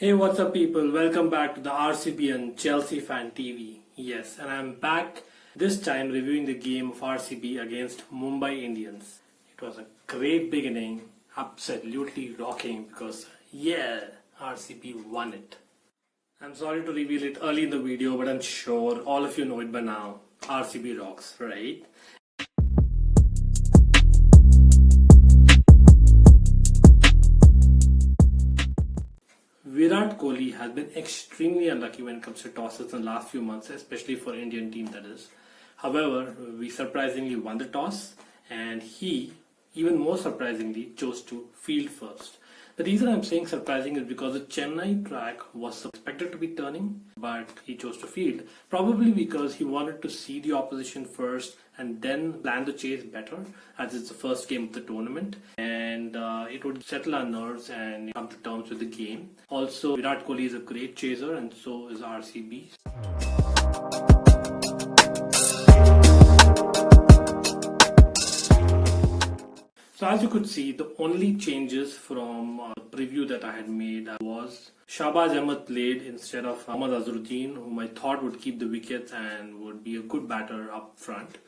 Hey, what's up, people? Welcome back to the RCB and Chelsea Fan TV. Yes, and I'm back this time reviewing the game of RCB against Mumbai Indians. It was a great beginning, absolutely rocking because, yeah, RCB won it. I'm sorry to reveal it early in the video, but I'm sure all of you know it by now. RCB rocks, right? Virat Kohli has been extremely unlucky when it comes to tosses in the last few months, especially for Indian team that is. However, we surprisingly won the toss and he, even more surprisingly, chose to field first. The reason I'm saying surprising is because the Chennai track was expected to be turning, but he chose to field. Probably because he wanted to see the opposition first and then plan the chase better, as it's the first game of the tournament, and it would settle our nerves and come to terms with the game. Also, Virat Kohli is a great chaser, and so is RCB. So as you could see, the only changes from the preview that I had made was Shahbaz Ahmed played instead of Mohammad Azharuddin, whom I thought would keep the wickets and would be a good batter up front.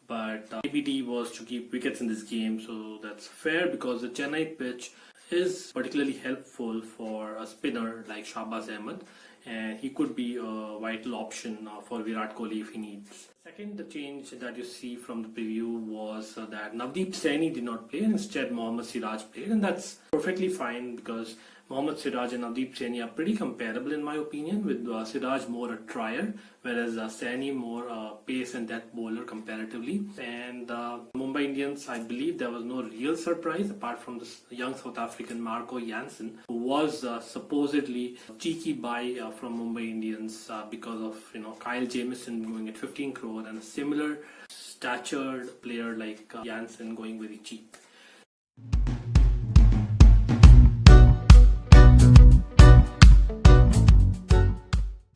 But ABD was to keep wickets in this game, so that's fair because the Chennai pitch is particularly helpful for a spinner like Shahbaz Ahmed, and he could be a vital option for Virat Kohli if he needs. Second, the change that you see from the preview was that Navdeep Saini did not play and instead Mohammad Siraj played, and that's perfectly fine because Mohammad Siraj and Navdeep Saini are pretty comparable in my opinion, with Siraj more a trier, whereas Saini more a pace and death bowler comparatively. And Mumbai Indians, I believe there was no real surprise apart from this young South African Marco Jansen, who was supposedly a cheeky buy from Mumbai Indians because of Kyle Jamieson going at 15 crore and a similar statured player like Jansen going very cheap.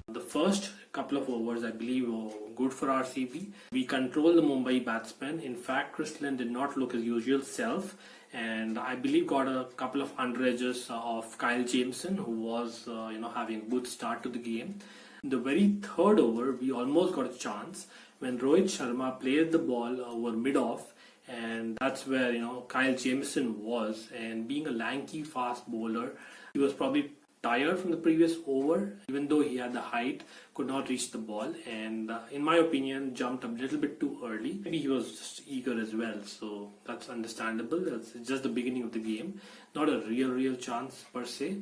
The first couple of overs, I believe, were good for RCB. We controlled the Mumbai batsmen. In fact, Chris Lynn did not look his usual self, and I believe got a couple of under edges of Kyle Jamieson, who was having a good start to the game. In the very third over, we almost got a chance when Rohit Sharma played the ball over mid-off, and that's where Kyle Jamieson was. And being a lanky fast bowler, he was probably tired from the previous over, even though he had the height, could not reach the ball, and in my opinion jumped a little bit too early. Maybe he was just eager as well, so that's understandable. It's just the beginning of the game, not a real chance per se.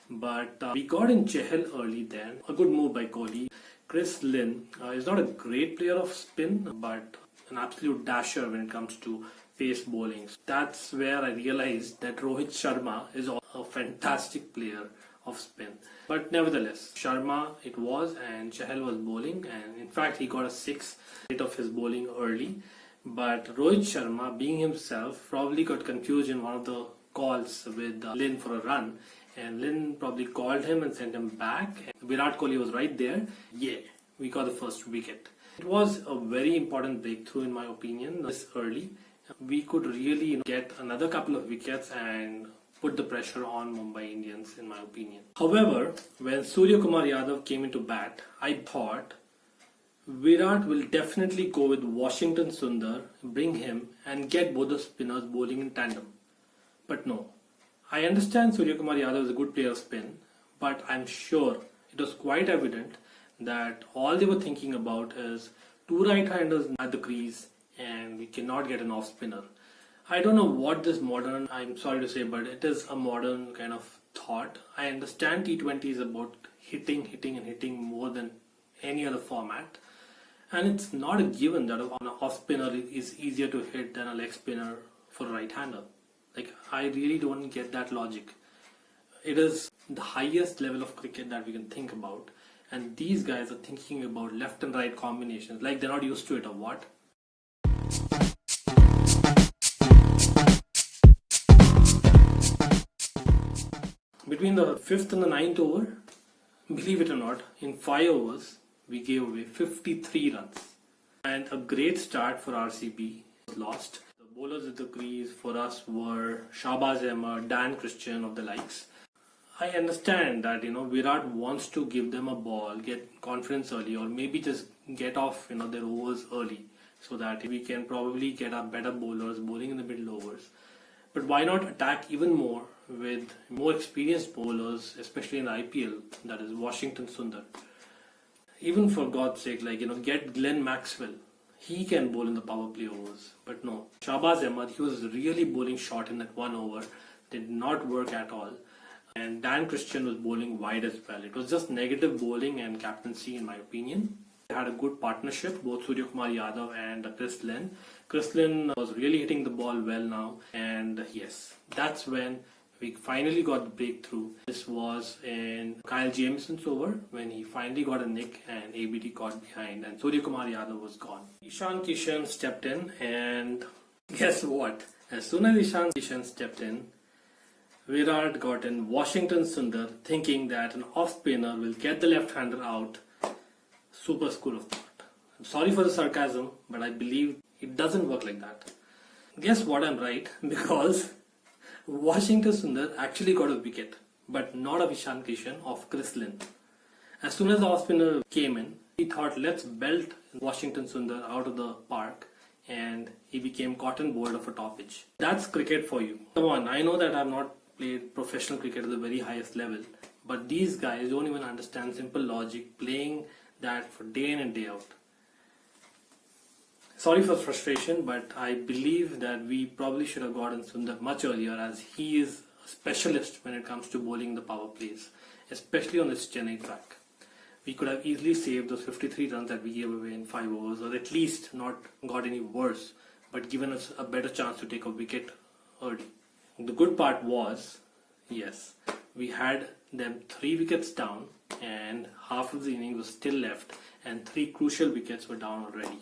But we got in Chahal early then, a good move by Kohli. Chris Lynn is not a great player of spin, but an absolute dasher when it comes to pace bowling. That's where I realized that Rohit Sharma is a fantastic player of spin. But nevertheless, Sharma it was, and Chahal was bowling, and in fact he got a 6 rate of his bowling early. But Rohit Sharma, being himself, probably got confused in one of the calls with Lynn for a run, and Lynn probably called him and sent him back. And Virat Kohli was right there. Yeah, we got the first wicket. It was a very important breakthrough in my opinion this early. We could really get another couple of wickets and put the pressure on Mumbai Indians in my opinion. However, when Surya Kumar Yadav came into bat, I thought Virat will definitely go with Washington Sundar, bring him and get both the spinners bowling in tandem. But no. I understand Surya Kumar Yadav is a good player of spin, but I'm sure it was quite evident that all they were thinking about is two right-handers at the crease and we cannot get an off-spinner. I don't know what this modern, I'm sorry to say, but it is a modern kind of thought. I understand T20 is about hitting more than any other format. And it's not a given that an off-spinner is easier to hit than a leg spinner for a right-hander. Like, I really don't get that logic. It is the highest level of cricket that we can think about. And these guys are thinking about left and right combinations. Like they're not used to it or what? Between the 5th and the 9th over, believe it or not, in 5 overs, we gave away 53 runs. And a great start for RCB was lost. The bowlers at the crease for us were Shahbaz Ahmed, Dan Christian of the likes. I understand that Virat wants to give them a ball, get confidence early, or maybe just get off their overs early, so that we can probably get our better bowlers bowling in the middle overs. But why not attack even more with more experienced bowlers, especially in the IPL, that is Washington Sundar. Even for God's sake, get Glenn Maxwell. He can bowl in the power play overs. But no, Shahbaz Ahmed, he was really bowling short in that one over. Did not work at all. And Dan Christian was bowling wide as well. It was just negative bowling and captaincy in my opinion. They had a good partnership, both Surya Kumar Yadav and Chris Lynn. Chris Lynn was really hitting the ball well now, and yes, that's when we finally got the breakthrough. This was in Kyle Jamieson's over when he finally got a nick and ABD caught behind and Surya Kumar Yadav was gone. Ishan Kishan stepped in, and guess what? As soon as Ishan Kishan stepped in, Virat got in Washington Sundar thinking that an off spinner will get the left-hander out. Super school of thought. I'm sorry for the sarcasm, but I believe it doesn't work like that. Guess what, I'm right, because Washington Sundar actually got a wicket, but not of Ishan Kishan, of Chris Lynn. As soon as the off spinner came in, he thought, let's belt Washington Sundar out of the park, and he became cotton bowled of a top pitch. That's cricket for you. Come on, I know that I've not played professional cricket at the very highest level, but these guys don't even understand simple logic, playing that for day in and day out. Sorry for frustration, but I believe that we probably should have gotten Sundar much earlier, as he is a specialist when it comes to bowling the power plays, especially on this Chennai track. We could have easily saved those 53 runs that we gave away in 5 overs, or at least not got any worse, but given us a better chance to take a wicket early. The good part was, yes, we had them 3 wickets down, and half of the innings was still left, and 3 crucial wickets were down already.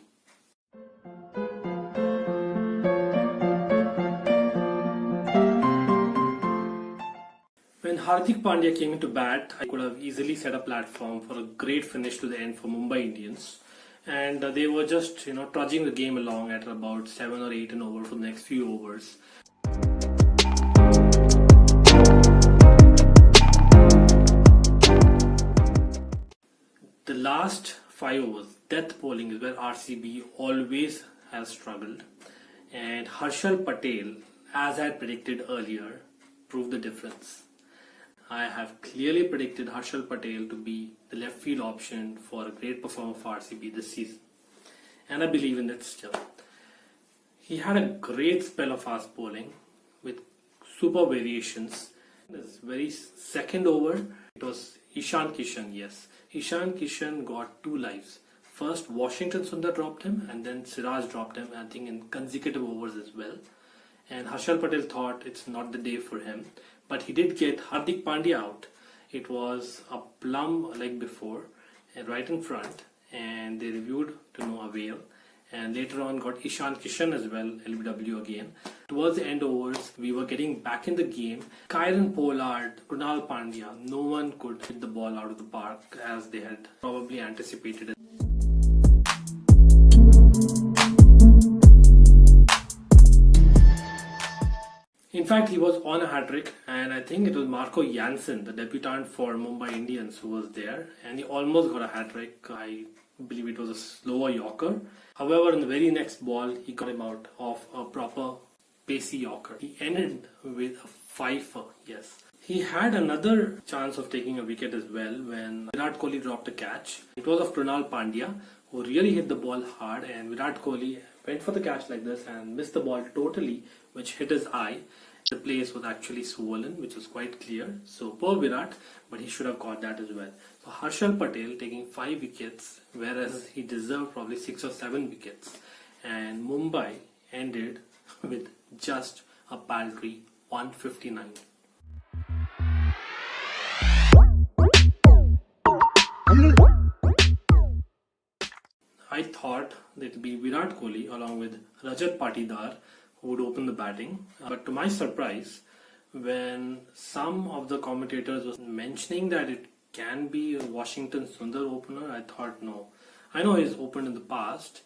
When Hardik Pandya came into bat, I could have easily set a platform for a great finish to the end for Mumbai Indians, and they were just trudging the game along at about 7 or 8 and over for the next few overs. The last 5 overs, death bowling, is where RCB always has struggled, and Harshal Patel, as I had predicted earlier, proved the difference. I have clearly predicted Harshal Patel to be the left field option for a great performer for RCB this season, and I believe in it still. He had a great spell of fast bowling with super variations. This very second over, it was Ishan Kishan, yes. Ishan Kishan got 2 lives. First, Washington Sundar dropped him, and then Siraj dropped him, I think in consecutive overs as well. And Harshal Patel thought it's not the day for him, but he did get Hardik Pandya out. It was a plum like before, right in front, and they reviewed to no avail. And later on got Ishan Kishan as well, LBW again. Towards the end overs, we were getting back in the game. Kieron Pollard, Krunal Pandya, no one could hit the ball out of the park as they had probably anticipated it. In fact, he was on a hat-trick, and I think it was Marco Jansen, the debutant for Mumbai Indians, who was there, and he almost got a hat-trick. I believe it was a slower Yorker. However, in the very next ball, he got him out of a proper pacey Yorker. He ended with a fifer, yes. He had another chance of taking a wicket as well when Virat Kohli dropped a catch. It was of Krunal Pandya, who really hit the ball hard, and Virat Kohli went for the catch like this and missed the ball totally, which hit his eye. The place was actually swollen, which was quite clear. So poor Virat, but he should have got that as well. So Harshal Patel taking 5 wickets, whereas he deserved probably 6 or 7 wickets. And Mumbai ended with just a paltry 159. I thought that it would be Virat Kohli along with Rajat Patidar who would open the batting. But to my surprise, when some of the commentators was mentioning that it can be a Washington Sundar opener, I thought no. I know he's opened in the past,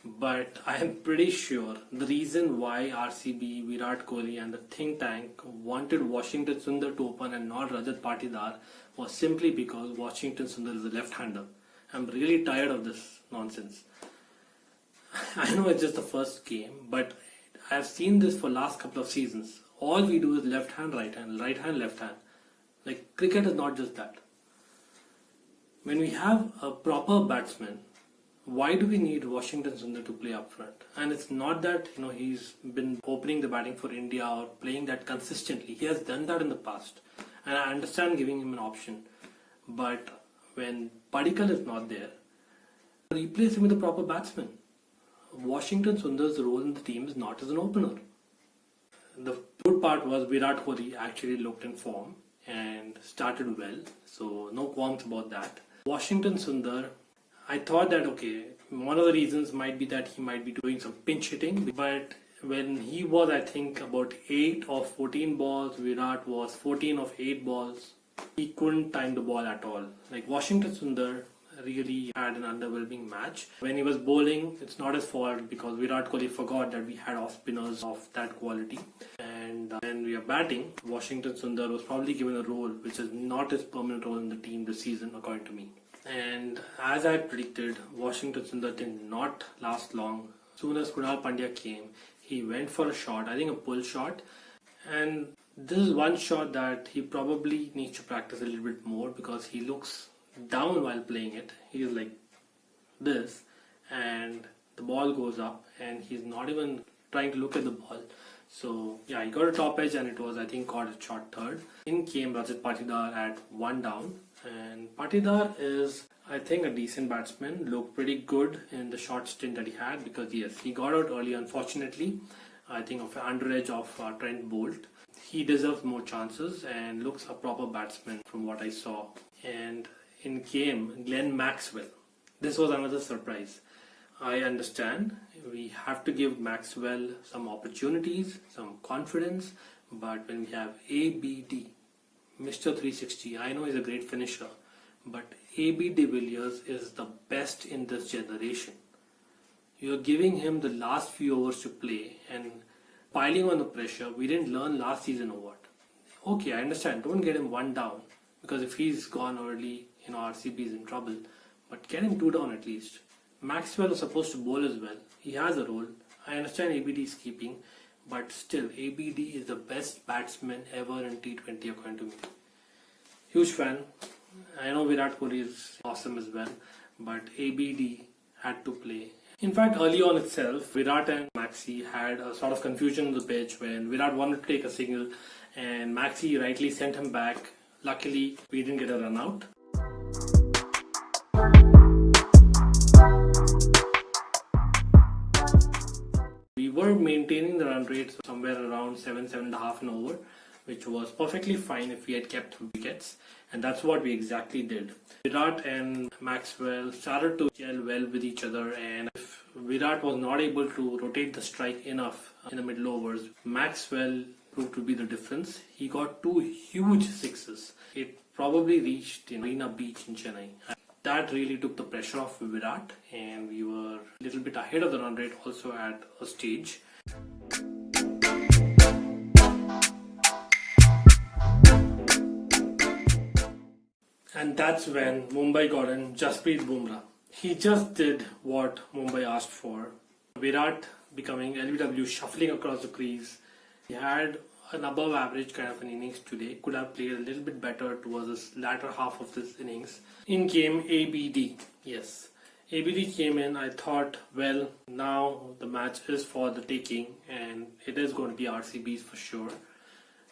But I am pretty sure the reason why RCB, Virat Kohli and the think tank wanted Washington Sundar to open and not Rajat Patidar was simply because Washington Sundar is a left-hander. I'm really tired of this nonsense. I know it's just the first game, but I've seen this for last couple of seasons. All we do is left hand, right hand, left hand. Like cricket is not just that. When we have a proper batsman, why do we need Washington Sundar to play up front? And it's not that he's been opening the batting for India or playing that consistently. He has done that in the past, and I understand giving him an option. But when Padikkal is not there, replace him with a proper batsman. Washington Sundar's role in the team is not as an opener. The good part was Virat Kohli actually looked in form and started well, so no qualms about that. Washington Sundar, I thought that one of the reasons might be that he might be doing some pinch hitting, but when he was, I think, about 8 of 14 balls, Virat was 14 of 8 balls, he couldn't time the ball at all. Like Washington Sundar really had an underwhelming match. When he was bowling, it's not his fault because Virat Kohli forgot that we had off spinners of that quality. And when we are batting, Washington Sundar was probably given a role which is not his permanent role in the team this season, according to me. And as I predicted, Washington Sundar did not last long. As soon as Krunal Pandya came, he went for a shot, I think a pull shot. And this is one shot that he probably needs to practice a little bit more because he looks down while playing it. He is like this, and the ball goes up, and he's not even trying to look at the ball. So yeah, he got a top edge, and it was, I think, caught a short third. In came Rajat Patidar at 1 down, and Patidar is, I think, a decent batsman. Looked pretty good in the short stint that he had because yes, he got out early, unfortunately. I think of an underedge of Trent Bolt. He deserves more chances and looks a proper batsman from what I saw. And in came Glenn Maxwell. This was another surprise. I understand we have to give Maxwell some opportunities, some confidence, but when we have ABD, Mr. 360, I know he's a great finisher, but AB de Villiers is the best in this generation. You're giving him the last few overs to play and piling on the pressure. We didn't learn last season or what. Okay, I understand. Don't get him 1 down because if he's gone early, RCB is in trouble. But get him 2 down at least. Maxwell is supposed to bowl as well. He has a role. I understand ABD is keeping, but still, ABD is the best batsman ever in T20 according to me. Huge fan. I know Virat Kohli is awesome as well, but ABD had to play. In fact, early on itself, Virat and Maxi had a sort of confusion on the pitch when Virat wanted to take a signal and Maxi rightly sent him back. Luckily, we didn't get a run out. We were maintaining the run rate somewhere around 7.5 an over, which was perfectly fine if we had kept wickets, and that's what we exactly did. Virat and Maxwell started to gel well with each other, and if Virat was not able to rotate the strike enough in the middle overs, Maxwell proved to be the difference. He got 2 huge sixes. It probably reached Marina Beach in Chennai. That really took the pressure off Virat, and we were a little bit ahead of the run rate also at a stage. And that's when Mumbai got in Jasprit Bumrah. He just did what Mumbai asked for. Virat becoming LBW, shuffling across the crease. He had an above average kind of an innings today. Could have played a little bit better towards this latter half of this innings. In came ABD. Yes, ABD came in. I thought, well, now the match is for the taking and it is going to be RCB's for sure.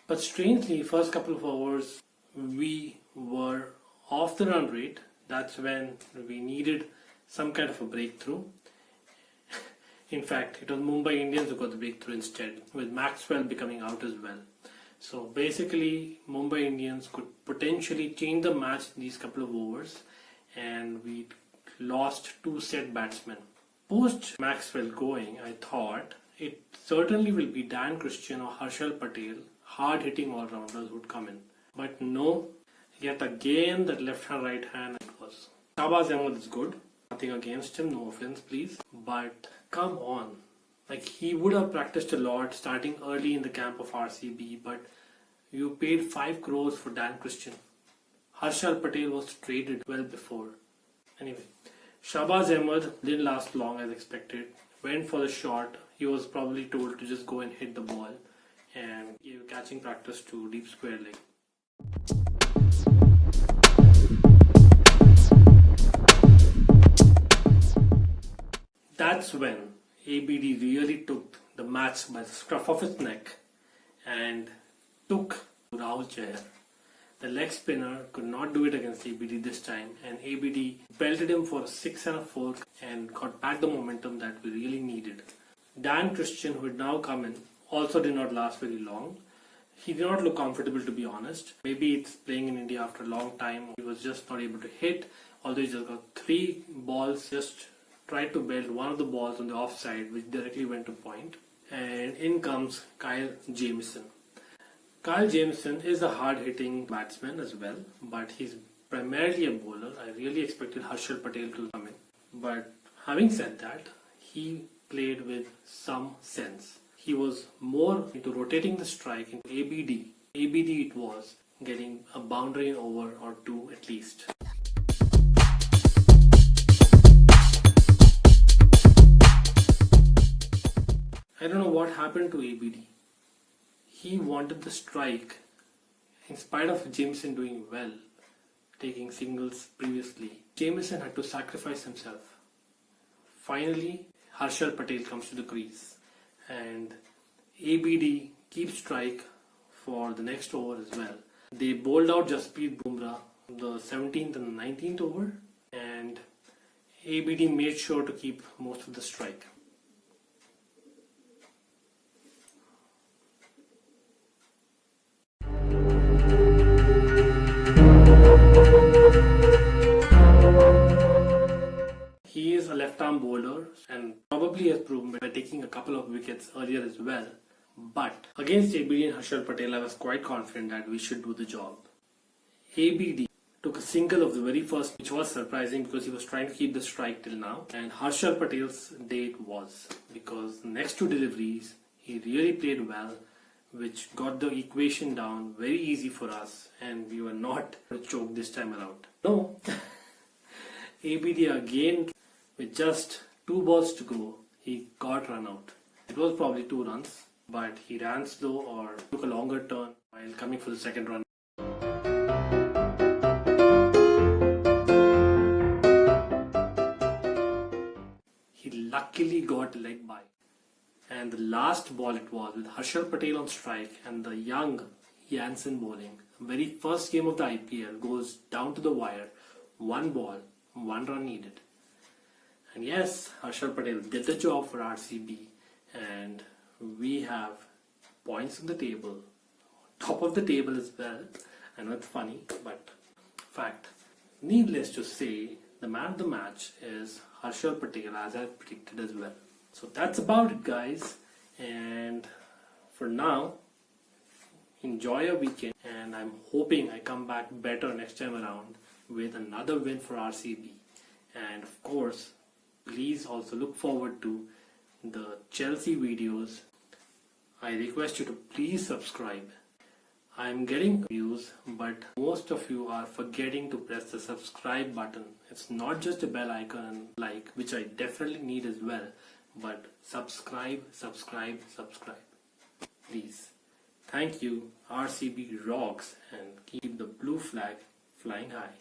But strangely, first couple of overs, we were off the run rate. That's when we needed some kind of a breakthrough. In fact, it was Mumbai Indians who got the breakthrough instead, with Maxwell becoming out as well. So basically, Mumbai Indians could potentially change the match in these couple of overs, and we lost 2 set batsmen. Post Maxwell going, I thought it certainly will be Dan Christian or Harshal Patel, hard-hitting all-rounders would come in. But no, yet again that left hand, right hand it was. Shahbaz Ahmed is good. Nothing against him, no offense please. But come on. Like, he would have practiced a lot starting early in the camp of RCB, but you paid 5 crores for Dan Christian. Harshal Patel was traded well before. Anyway, Shahbaz Ahmed didn't last long as expected. Went for the shot. He was probably told to just go and hit the ball and gave catching practice to deep square leg. That's when ABD really took the match by the scruff of its neck and took Rahul Chahar. The leg spinner could not do it against ABD this time, and ABD belted him for a 6 and a 4 and got back the momentum that we really needed. Dan Christian, who had now come in, also did not last very long. He did not look comfortable, to be honest. Maybe it's playing in India after a long time. He was just not able to hit, although he just got 3 balls, just tried to belt one of the balls on the offside, which directly went to point. And in comes Kyle Jamieson. Kyle Jamieson is a hard-hitting batsman as well, but he's primarily a bowler. I really expected Harshal Patel to come in. But having said that, he played with some sense. He was more into rotating the strike into ABD. ABD it was, getting a boundary over or 2 at least. I don't know what happened to ABD. He wanted the strike in spite of Jamieson doing well, taking singles previously. Jamieson had to sacrifice himself. Finally, Harshal Patel comes to the crease and ABD keeps strike for the next over as well. They bowled out Jasprit Bumrah the 17th and 19th over, and ABD made sure to keep most of the strike. He is a left-arm bowler and probably has proven by taking a couple of wickets earlier as well. But against ABD and Harshal Patel, I was quite confident that we should do the job. ABD took a single of the very first, which was surprising because he was trying to keep the strike till now. And Harshal Patel's day it was, because the next 2 deliveries, he really played well, which got the equation down very easy for us, and we were not choked this time around. No, ABD again, with just 2 balls to go, he got run out. It was probably 2 runs, but he ran slow or took a longer turn while coming for the second run. He luckily got a leg by. And the last ball it was, with Harshal Patel on strike and the young Jansen bowling. Very first game of the IPL goes down to the wire. 1 ball, 1 run needed. And yes, Harshal Patel did the job for RCB, and we have points on the table, top of the table as well. I know it's funny, but fact. Needless to say, the man of the match is Harshal Patel, as I predicted as well. So that's about it, guys. And for now, enjoy your weekend, and I'm hoping I come back better next time around with another win for RCB. And of course, please also look forward to the Chelsea videos. I request you to please subscribe. I'm getting views, but most of you are forgetting to press the subscribe button. It's not just a bell icon like, which I definitely need as well, but subscribe. Please. Thank you. RCB rocks, and keep the blue flag flying high.